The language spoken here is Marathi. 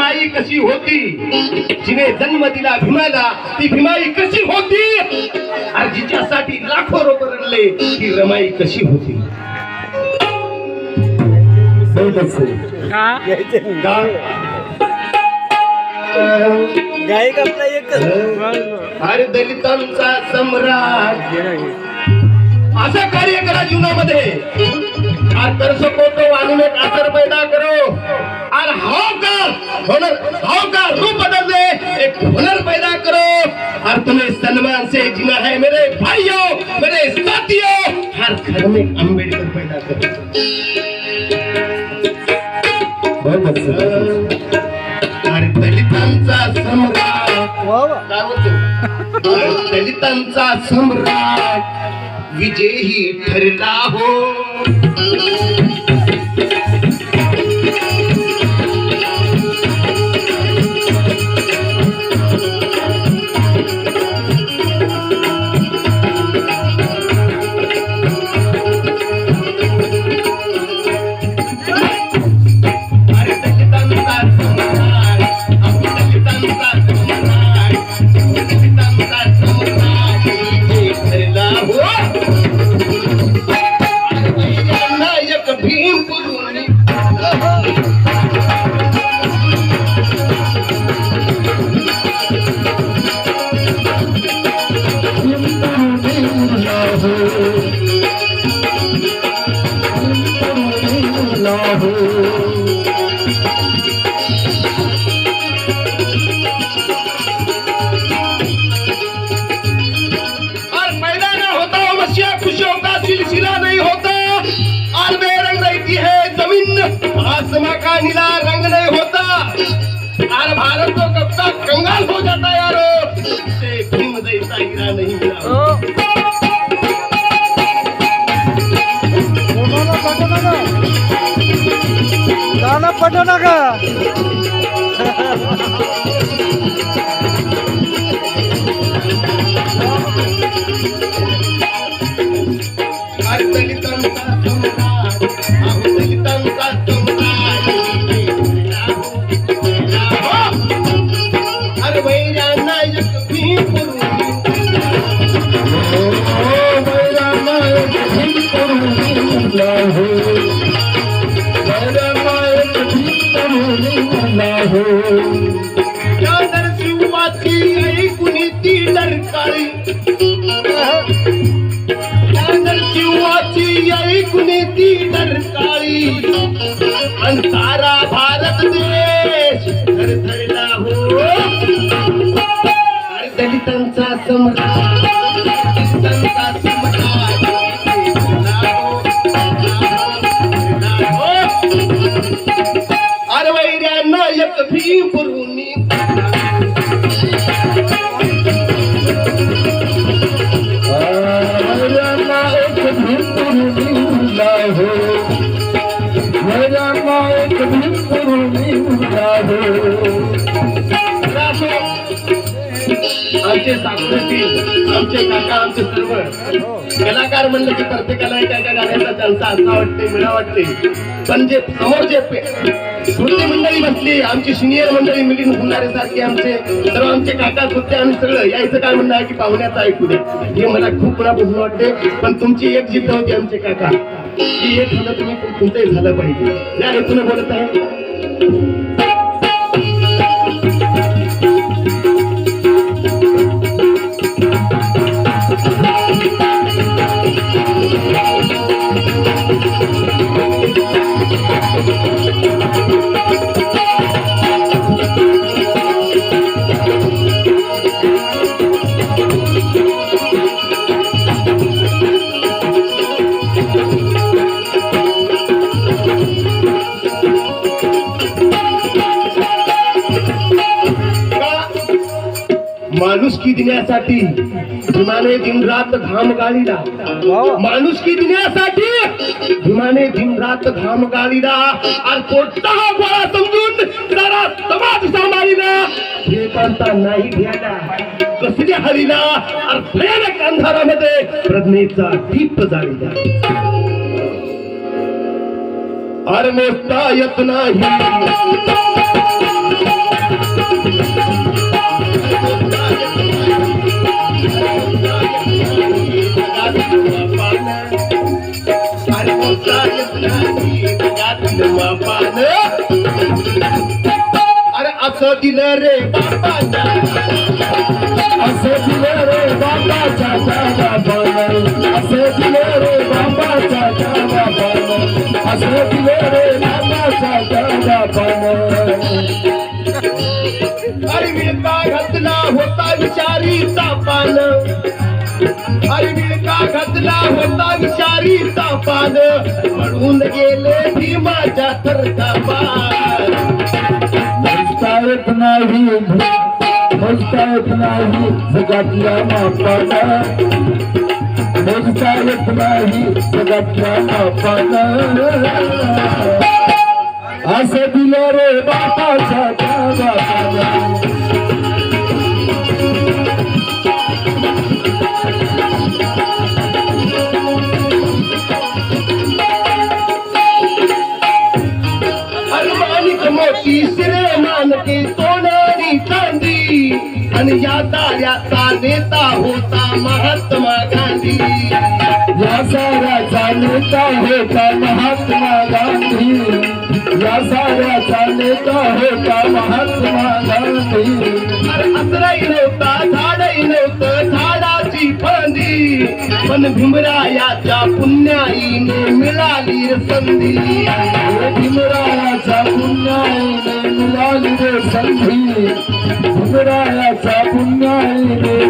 भीमाई कशी होती, जिने जन्म दिला भीमाला ती भीमाई कशी होती, आणि जिच्यासाठी लाखो रुपये रडले ती रमाई कशी होती. गायक आपला एक अरे दलितांचा सम्राट असं कार्य करा जीवनामध्ये. कर सको तो वाणून एक असर पैदा करो और हाव का रूप बदल दे, एक हुनर पैदा करो और तुम्हें सम्मान से जीना है मेरे भाइयों, मेरे साथियों. हर घर में अंबेडकर पैदा करो. अरे दलितांचा सम्राट, काय बोलतो? दलितांचा सम्राट विजयी ठरला हो. आसमां का नीला रंग नहीं होता और भारत तो कब तक कंगाल हो जाता यारो, से भीम जैसा हीरा नहीं मिला. गाना पटो नका. अरे दलितांचा सम्राट, दलितांचा शिवाची ऐकुनी ती डरकाळी, शिवाची ऐकुनी ती डरकाळी, आणि सारा भारत देश थरथरला हो. अरे दलितांचा सम्राट, दलितांचा सम्राट अरे वैर्यांना एक भीम पुरवणी. आमचे साखरेतील आमचे काका, आमचे सर्व कलाकार म्हणलं की प्रत्येकाला एका गाण्याचा त्यांचा असा वाटते, मिळा वाटते. पण जे समोरचे श्रोते मंडळी बसली, आमची सिनियर मंडळी मिलिंद फुलारे सारखे आमचे सर्व आमचे काका सुद्धा आणि सगळं यायचं काय म्हणणं आहे की पाहुण्याचं ऐकू दे, हे मला खूप मनापासून वाटते. पण तुमची एक जिद्द होती आमचे काका की एक झालं तुम्ही तुमचंही झालं पाहिजे, या हेतूने बोलत आहे. माणुसकी देण्यासाठी भीमाने दिन रात घाम गाळीला, माणुसकी देण्यासाठी भीमाने दिन रात घाम गाळीला, आणि पोटचा गोळा समजून जरा समाज सांभाळीला. हे करता नाही घ्यायला कसल्या हरीला, आणि भयानक अंधारामध्ये प्रज्ञेचा दीप जाळीला. अरे मोजता येत नाही असं दिलं रे बापाच्या असं दिलं रे बापाच्या त्या बापानं असं दिलं रे बापाच्या त्या बापानं असं दिलं रे बापाच्या त्या बापानं अरे विळका घातला होता विचारीचा पान अरे विळका घातला होता विचारीचा पान म्हणून गेले भीमाच्या थरकापार मोजता येत नाही मोजता येत नाही जगातल्या मापानं मोजता येत नाही जगातल्या मापानं असं दिलं रे बापाच्या त्या बापानं माणिक मोती शिरे मानके सोनारी चांदी आणि या ताऱ्याचा नेता होता महात्मा गांधी या साऱ्याचा नेता होता महात्मा गांधी या साऱ्याचा नेता होता महात्मा गांधी अरे असराई नव्हता झाडही नव्हतं झाडाची फांदी पण भीमरायाच्या पुण्याईने मिळाली रे संधी भीमरायाच्या पुण्याईने मिळाली रे संधी भीमरायाच्या पुण्याईने